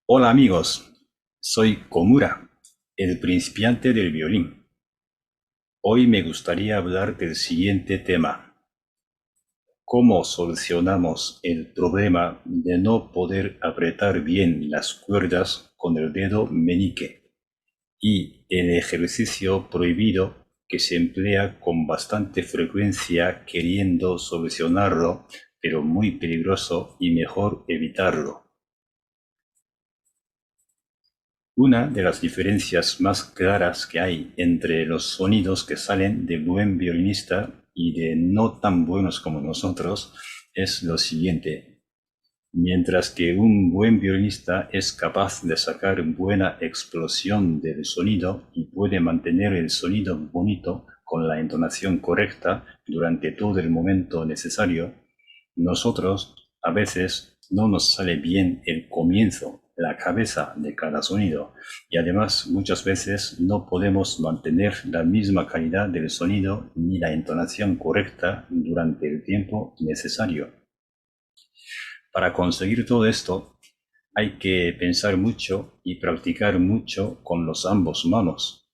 Hola amigos, soy Komura, el principiante del violín. Hoy me gustaría hablar del siguiente tema: ¿cómo solucionamos el problema de no poder apretar bien las cuerdas con el dedo meñique y el ejercicio prohibido que se emplea con bastante frecuencia queriendo solucionarlo, pero muy peligroso y mejor evitarlo? Una de las diferencias más claras que hay entre los sonidos que salen de buen violinista y de no tan buenos como nosotros es lo siguiente. Mientras que un buen violinista es capaz de sacar buena explosión del sonido y puede mantener el sonido bonito con la entonación correcta durante todo el momento necesario, nosotros a veces no nos sale bien el comienzo, la cabeza de cada sonido, y además muchas veces no podemos mantener la misma calidad del sonido ni la entonación correcta durante el tiempo necesario. Para conseguir todo esto, hay que pensar mucho y practicar mucho con los ambos manos.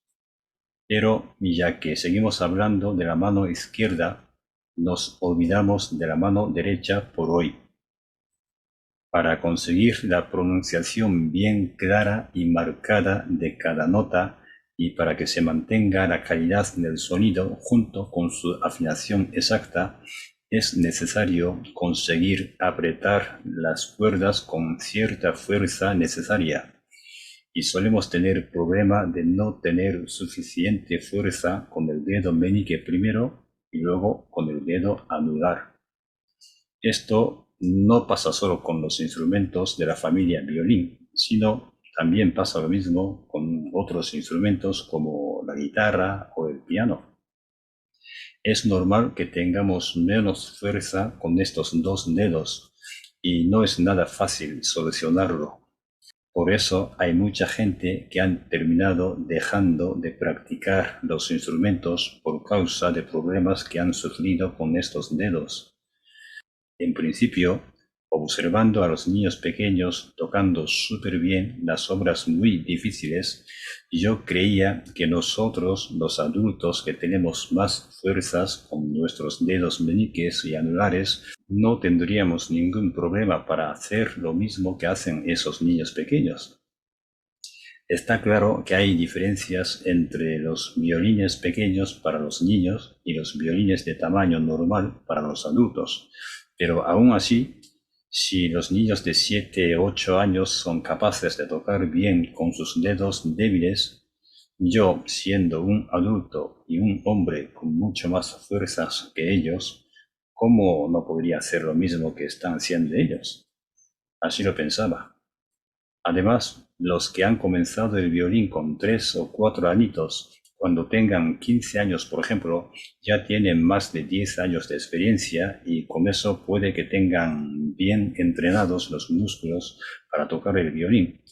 Pero ya que seguimos hablando de la mano izquierda, nos olvidamos de la mano derecha por hoy. Para conseguir la pronunciación bien clara y marcada de cada nota y para que se mantenga la calidad del sonido junto con su afinación exacta, es necesario conseguir apretar las cuerdas con cierta fuerza necesaria. Y solemos tener problema de no tener suficiente fuerza con el dedo meñique primero y luego con el dedo anular. Esto no pasa solo con los instrumentos de la familia violín, sino también pasa lo mismo con otros instrumentos como la guitarra o el piano. Es normal que tengamos menos fuerza con estos dos dedos y no es nada fácil solucionarlo. Por eso hay mucha gente que han terminado dejando de practicar los instrumentos por causa de problemas que han sufrido con estos dedos. En principio, observando a los niños pequeños tocando súper bien las obras muy difíciles, yo creía que nosotros, los adultos que tenemos más fuerzas con nuestros dedos meñiques y anulares, no tendríamos ningún problema para hacer lo mismo que hacen esos niños pequeños. Está claro que hay diferencias entre los violines pequeños para los niños y los violines de tamaño normal para los adultos, pero aún así, si los niños de 7 o 8 años son capaces de tocar bien con sus dedos débiles, yo, siendo un adulto y un hombre con mucho más fuerzas que ellos, ¿cómo no podría hacer lo mismo que están haciendo ellos? Así lo pensaba. Además, los que han comenzado el violín con 3 o 4 añitos, cuando tengan 15 años, por ejemplo, ya tienen más de 10 años de experiencia y con eso puede que tengan bien entrenados los músculos para tocar el violín.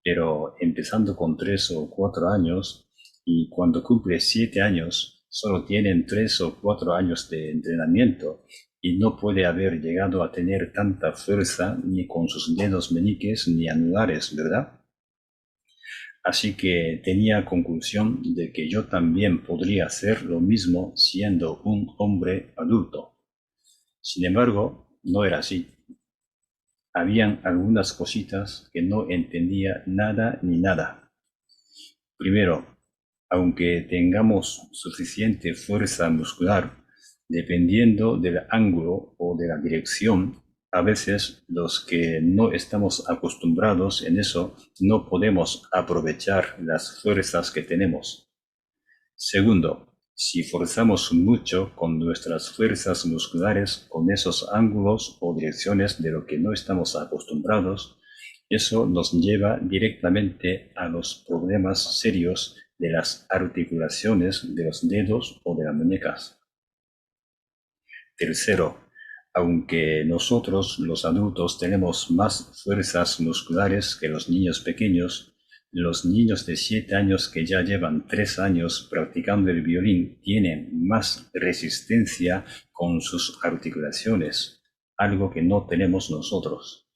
Pero empezando con 3 o 4 años y cuando cumple 7 años, solo tienen 3 o 4 años de entrenamiento y no puede haber llegado a tener tanta fuerza ni con sus dedos meñiques ni anulares, ¿verdad? Así que tenía conclusión de que yo también podría hacer lo mismo siendo un hombre adulto. Sin embargo, no era así. Habían algunas cositas que no entendía nada ni nada. Primero, aunque tengamos suficiente fuerza muscular, dependiendo del ángulo o de la dirección, a veces los que no estamos acostumbrados en eso no podemos aprovechar las fuerzas que tenemos. Segundo, si forzamos mucho con nuestras fuerzas musculares con esos ángulos o direcciones de lo que no estamos acostumbrados, eso nos lleva directamente a los problemas serios de las articulaciones de los dedos o de las muñecas. Tercero, aunque nosotros los adultos tenemos más fuerzas musculares que los niños pequeños, los niños de 7 años que ya llevan 3 años practicando el violín tienen más resistencia con sus articulaciones, algo que no tenemos nosotros.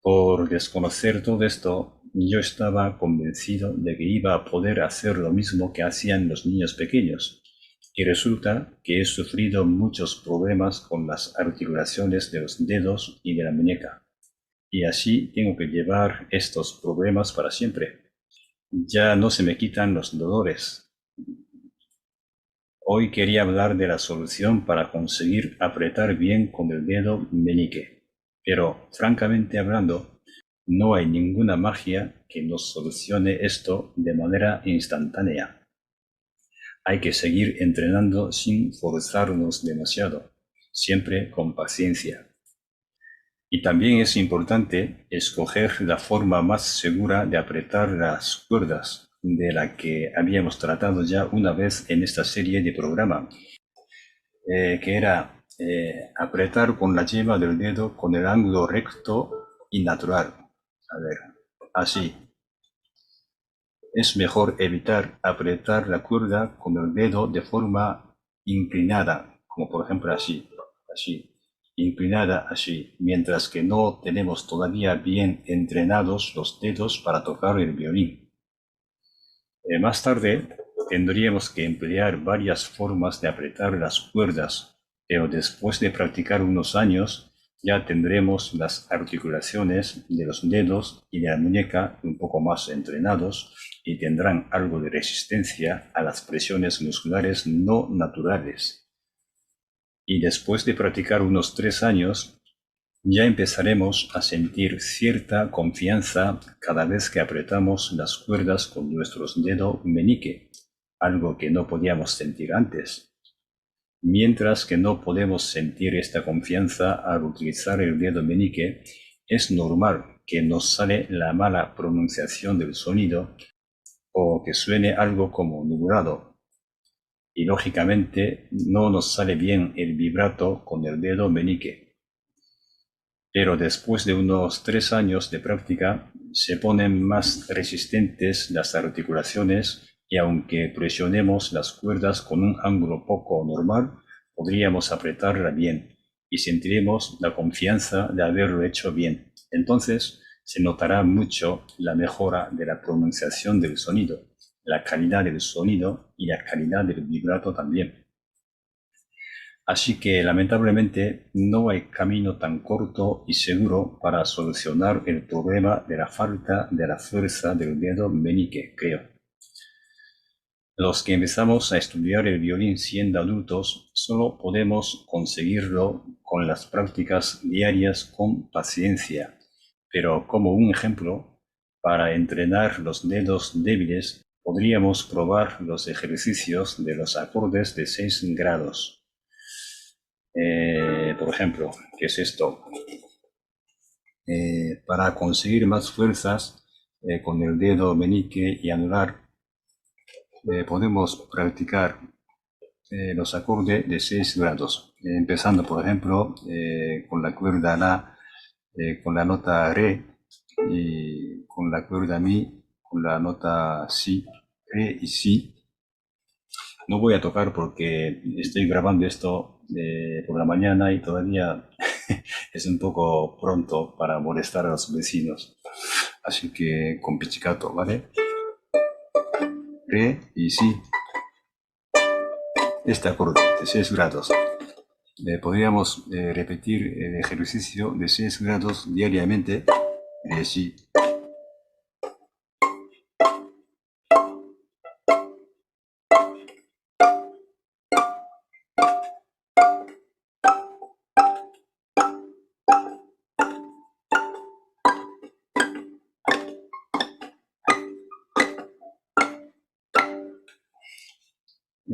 Por desconocer todo esto, yo estaba convencido de que iba a poder hacer lo mismo que hacían los niños pequeños. Y resulta que he sufrido muchos problemas con las articulaciones de los dedos y de la muñeca. Y así tengo que llevar estos problemas para siempre. Ya no se me quitan los dolores. Hoy quería hablar de la solución para conseguir apretar bien con el dedo meñique. Pero, francamente hablando, no hay ninguna magia que nos solucione esto de manera instantánea. Hay que seguir entrenando sin forzarnos demasiado, siempre con paciencia. Y también es importante escoger la forma más segura de apretar las cuerdas, de la que habíamos tratado ya una vez en esta serie de programa, que era apretar con la yema del dedo con el ángulo recto y natural. A ver, así. Es mejor evitar apretar la cuerda con el dedo de forma inclinada, como por ejemplo así, inclinada así, mientras que no tenemos todavía bien entrenados los dedos para tocar el violín. Más tarde tendríamos que emplear varias formas de apretar las cuerdas, pero después de practicar unos años ya tendremos las articulaciones de los dedos y de la muñeca un poco más entrenados y tendrán algo de resistencia a las presiones musculares no naturales. Y después de practicar unos 3 años, ya empezaremos a sentir cierta confianza cada vez que apretamos las cuerdas con nuestros dedos meñique, algo que no podíamos sentir antes. Mientras que no podemos sentir esta confianza al utilizar el dedo meñique, es normal que nos sale la mala pronunciación del sonido o que suene algo como nublado. Y lógicamente no nos sale bien el vibrato con el dedo meñique. Pero después de unos 3 años de práctica, se ponen más resistentes las articulaciones y aunque presionemos las cuerdas con un ángulo poco normal, podríamos apretarla bien y sentiremos la confianza de haberlo hecho bien. Entonces, se notará mucho la mejora de la pronunciación del sonido, la calidad del sonido y la calidad del vibrato también. Así que lamentablemente no hay camino tan corto y seguro para solucionar el problema de la falta de la fuerza del dedo meñique, creo. Los que empezamos a estudiar el violín siendo adultos solo podemos conseguirlo con las prácticas diarias con paciencia. Pero como un ejemplo, para entrenar los dedos débiles, podríamos probar los ejercicios de los acordes de 6 grados. Por ejemplo, ¿qué es esto? Para conseguir más fuerzas con el dedo meñique y anular, podemos practicar los acordes de 6 grados, empezando, por ejemplo, con la cuerda La, con la nota Re, y con la cuerda Mi, con la nota Si, Re y Si. No voy a tocar porque estoy grabando esto por la mañana y todavía es un poco pronto para molestar a los vecinos. Así que con pizzicato, ¿vale? Re y Si. Este acorde de 6 grados. Podríamos repetir el ejercicio de 6 grados diariamente. Re, Si.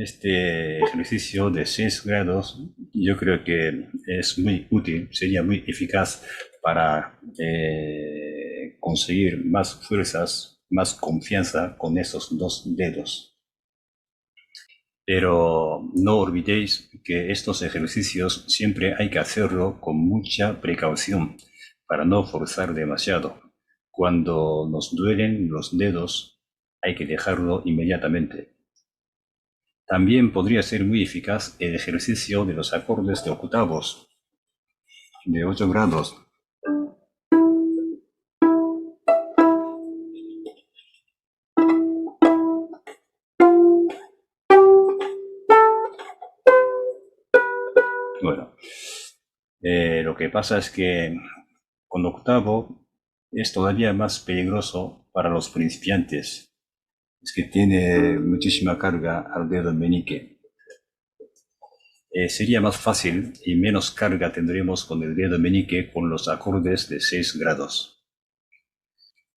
Este ejercicio de 6 grados yo creo que es muy útil, sería muy eficaz para conseguir más fuerzas, más confianza con esos 2 dedos. Pero no olvidéis que estos ejercicios siempre hay que hacerlo con mucha precaución para no forzar demasiado. Cuando nos duelen los dedos hay que dejarlo inmediatamente. También podría ser muy eficaz el ejercicio de los acordes de octavos, de 8 grados. Lo que pasa es que con octavo es todavía más peligroso para los principiantes. Es que tiene muchísima carga al dedo meñique. Sería más fácil y menos carga tendríamos con el dedo meñique con los acordes de 6 grados.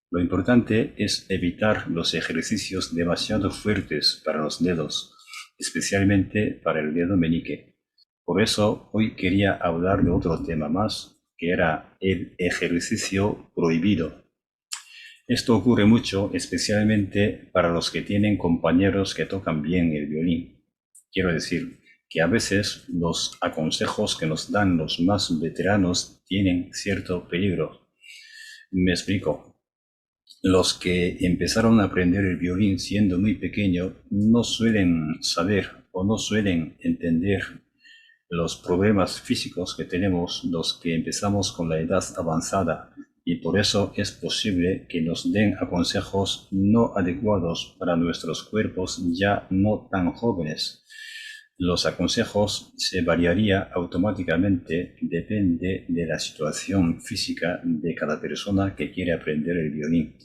Lo importante es evitar los ejercicios demasiado fuertes para los dedos, especialmente para el dedo meñique. Por eso hoy quería hablar de otro tema más, que era el ejercicio prohibido. Esto ocurre mucho, especialmente para los que tienen compañeros que tocan bien el violín. Quiero decir que a veces los consejos que nos dan los más veteranos tienen cierto peligro. Me explico. Los que empezaron a aprender el violín siendo muy pequeño no suelen saber o no suelen entender los problemas físicos que tenemos los que empezamos con la edad avanzada, y por eso es posible que nos den consejos no adecuados para nuestros cuerpos ya no tan jóvenes. Los consejos se variaría automáticamente, depende de la situación física de cada persona que quiere aprender el violín.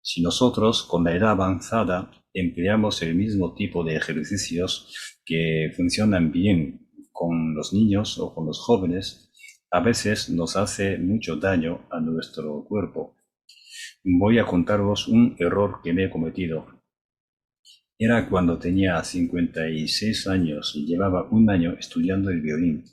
Si nosotros con la edad avanzada empleamos el mismo tipo de ejercicios que funcionan bien con los niños o con los jóvenes, a veces nos hace mucho daño a nuestro cuerpo. Voy a contaros un error que me he cometido. Era cuando tenía 56 años y llevaba un año estudiando el violín.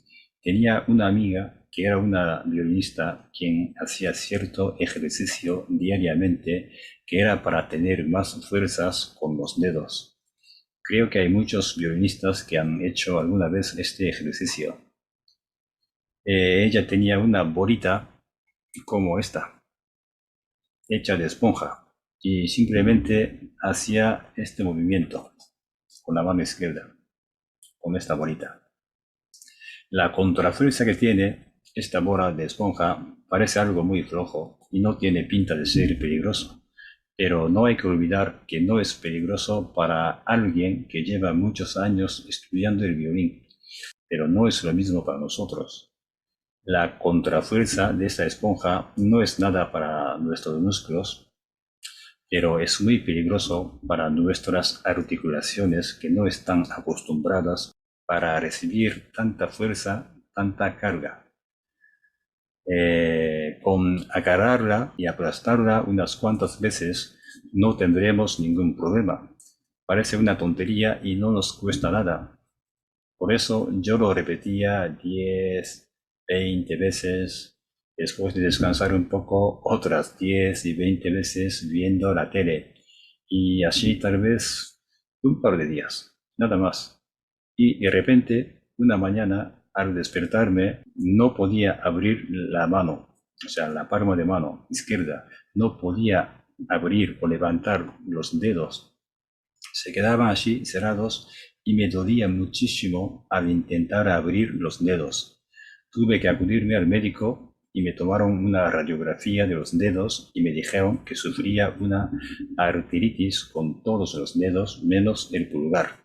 Tenía una amiga que era una violinista quien hacía cierto ejercicio diariamente que era para tener más fuerzas con los dedos. Creo que hay muchos violinistas que han hecho alguna vez este ejercicio. Ella tenía una bolita como esta, hecha de esponja, y simplemente hacía este movimiento con la mano izquierda, con esta bolita. La contrafuerza que tiene esta bola de esponja parece algo muy flojo y no tiene pinta de ser peligroso, pero no hay que olvidar que no es peligroso para alguien que lleva muchos años estudiando el violín, pero no es lo mismo para nosotros. La contrafuerza de esta esponja no es nada para nuestros músculos, pero es muy peligroso para nuestras articulaciones que no están acostumbradas para recibir tanta fuerza, tanta carga. Con agarrarla y aplastarla unas cuantas veces no tendremos ningún problema. Parece una tontería y no nos cuesta nada. Por eso yo lo repetía 10, 20 veces, después de descansar un poco, otras 10 y 20 veces viendo la tele. Y así tal vez un par de días, nada más. Y de repente, una mañana, al despertarme, no podía abrir la mano, o sea, la palma de mano izquierda. No podía abrir o levantar los dedos. Se quedaban así cerrados y me dolía muchísimo al intentar abrir los dedos. Tuve que acudirme al médico y me tomaron una radiografía de los dedos y me dijeron que sufría una artritis con todos los dedos menos el pulgar.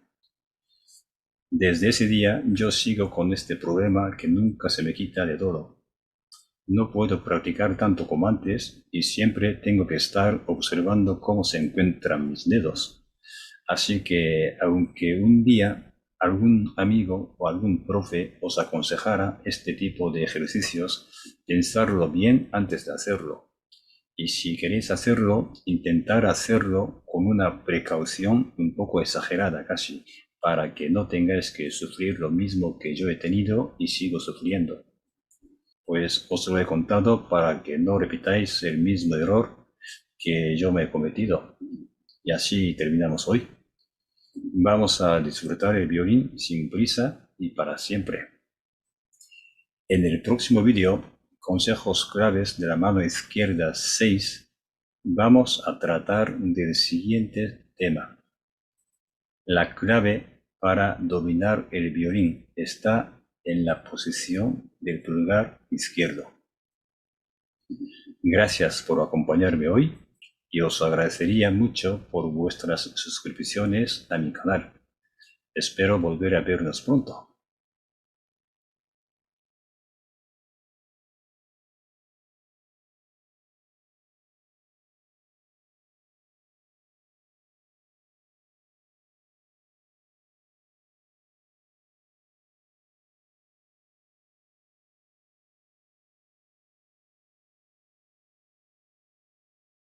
Desde ese día yo sigo con este problema que nunca se me quita de todo. No puedo practicar tanto como antes y siempre tengo que estar observando cómo se encuentran mis dedos. Así que aunque un día algún amigo o algún profe os aconsejara este tipo de ejercicios, pensarlo bien antes de hacerlo. Y si queréis hacerlo, intentar hacerlo con una precaución un poco exagerada casi, para que no tengáis que sufrir lo mismo que yo he tenido y sigo sufriendo. Pues os lo he contado para que no repitáis el mismo error que yo me he cometido. Y así terminamos hoy. Vamos a disfrutar el violín sin prisa y para siempre. En el próximo vídeo, consejos claves de la mano izquierda 6, vamos a tratar del siguiente tema. La clave para dominar el violín está en la posición del pulgar izquierdo. Gracias por acompañarme hoy y os agradecería mucho por vuestras suscripciones a mi canal. Espero volver a vernos pronto.